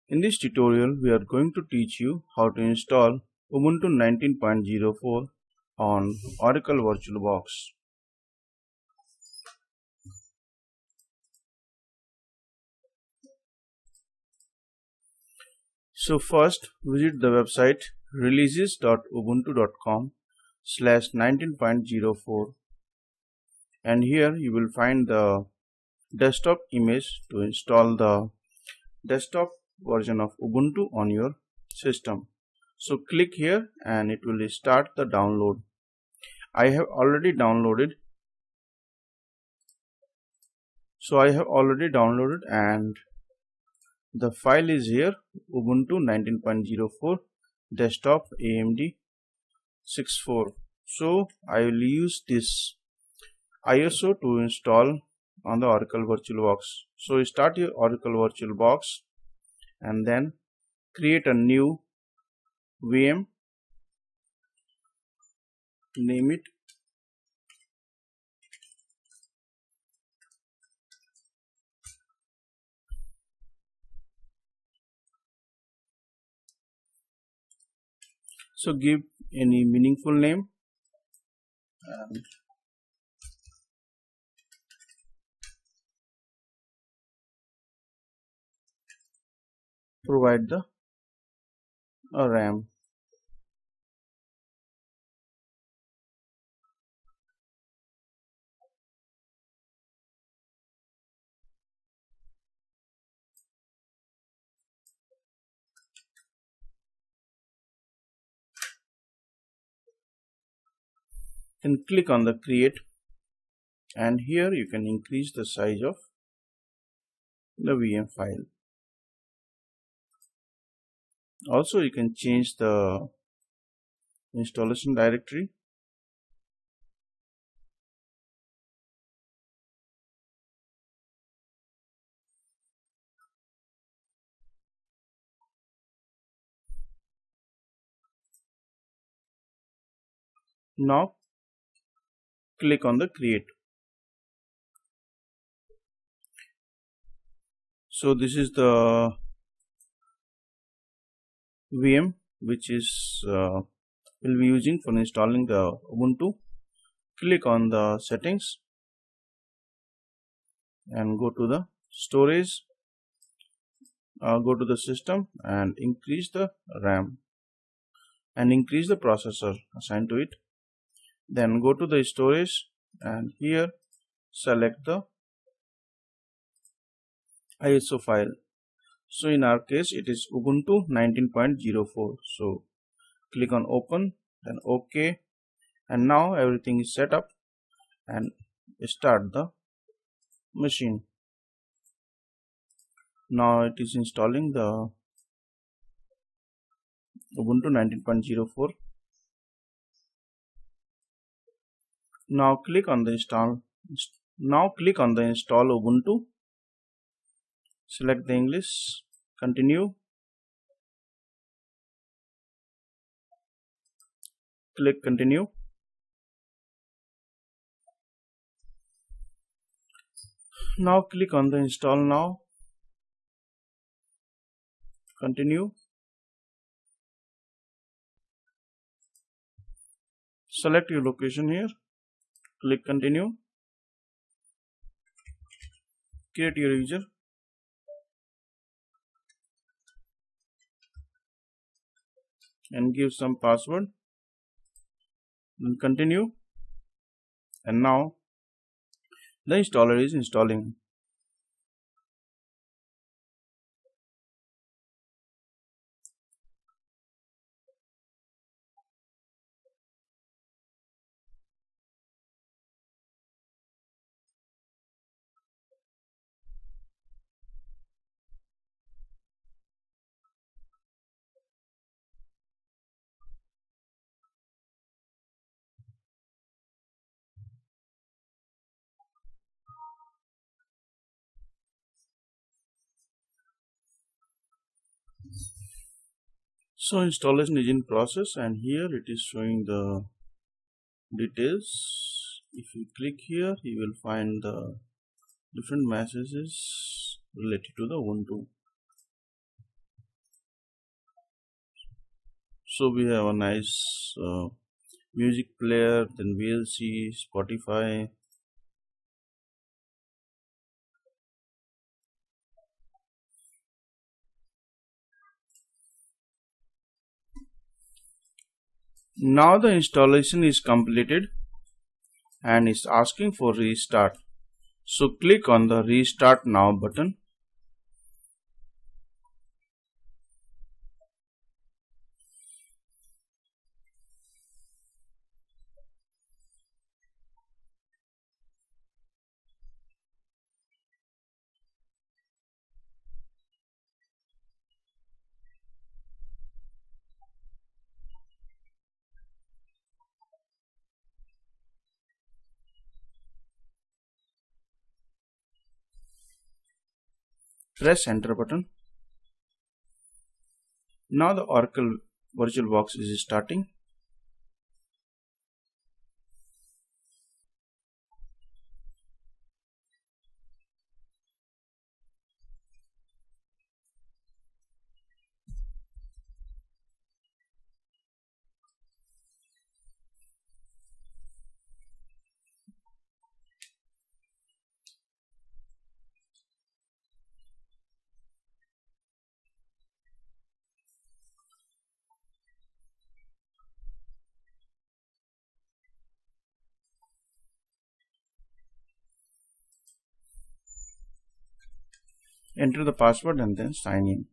In this tutorial, we are going to teach you how to install Ubuntu 19.04 on Oracle VirtualBox. So first, visit the website releases.ubuntu.com/19.04, and here you will find the desktop image to install the desktop version of Ubuntu on your system. So click here and it will start the download. I have already downloaded. And the file is here, Ubuntu 19.04 desktop AMD 64. So I will use this ISO to install on the Oracle VirtualBox. So start your Oracle VirtualBox and then create a new VM, name it so give any meaningful name and provide the RAM. Then click on the create, and here you can increase the size of the VM file. Also you can change the installation directory. Now click on the create. So this is the VM which is will be using for installing the Ubuntu. Click on the settings and go to the storage, go to the system and increase the RAM and increase the processor assigned to it. Then go to the storage and here select the ISO file. So in our case it is Ubuntu 19.04. So click on open, then OK, and now everything is set up, and start the machine. Now it is installing the Ubuntu 19.04. Now click on the install Ubuntu. Select the English, continue, click continue. Now click on the install now, continue, select your location here, click continue, create your user, and give some password, then continue, and now the installer is installing. So installation is in process, and here it is showing the details. If you click here, you will find the different messages related to the Ubuntu. So we have a nice music player, then VLC, Spotify. Now the installation is completed and is asking for restart. So click on the restart now button. Press enter button. Now the Oracle VirtualBox is starting. Enter the password and then sign in.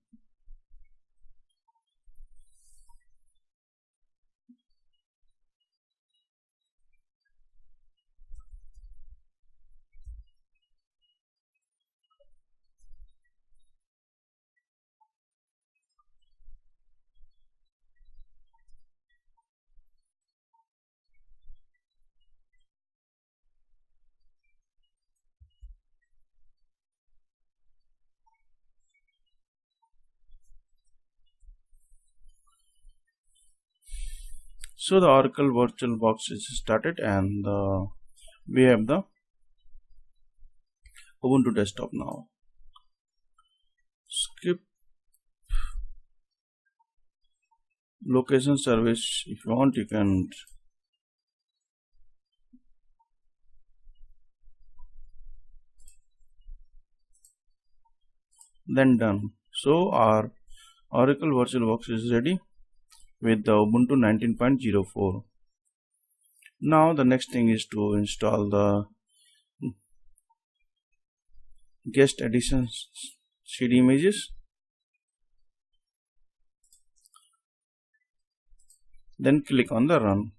So the Oracle VirtualBox is started and we have the Ubuntu desktop now. Skip location service. If you want, you can then done. So our Oracle VirtualBox is ready with the Ubuntu 19.04. Now the next thing is to install the guest edition CD images. Then click on the run.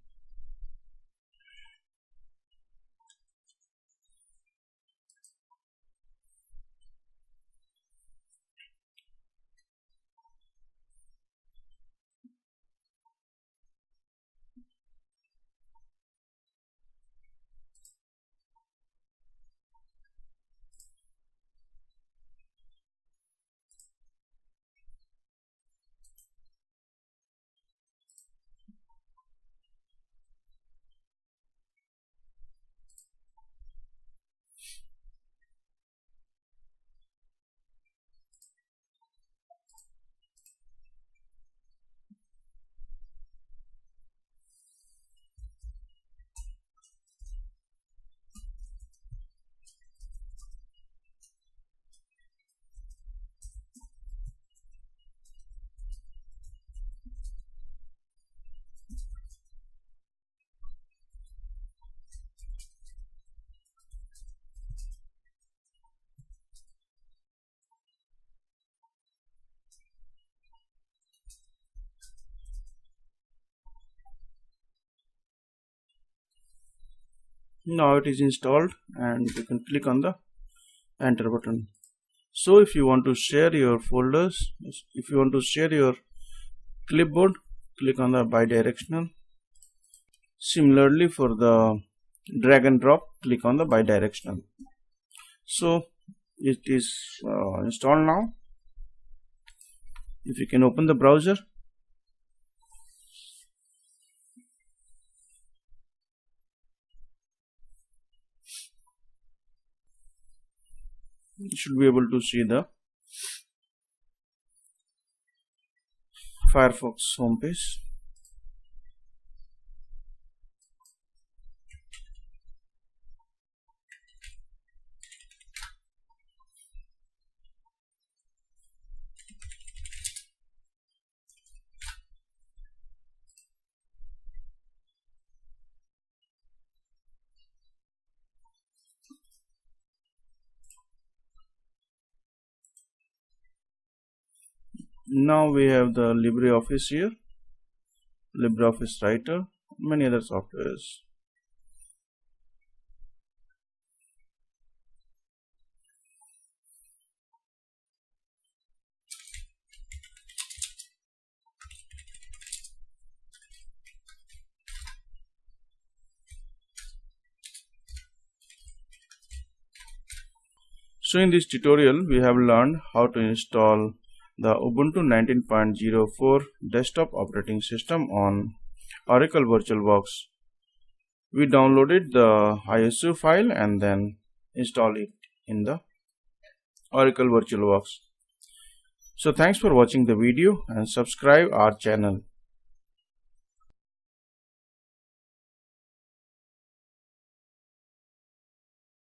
Now it is installed and you can click on the enter button. So if you want to share your folders, if you want to share your clipboard, click on the bidirectional. Similarly for the drag and drop, click on the bidirectional. So it is installed now. If you can open the browser, you should be able to see the Firefox homepage. Now we have the LibreOffice here, LibreOffice Writer, many other softwares. So in this tutorial we have learned how to install the Ubuntu 19.04 desktop operating system on Oracle VirtualBox. We downloaded the ISO file and then install it in the Oracle VirtualBox. So thanks for watching the video and subscribe our channel.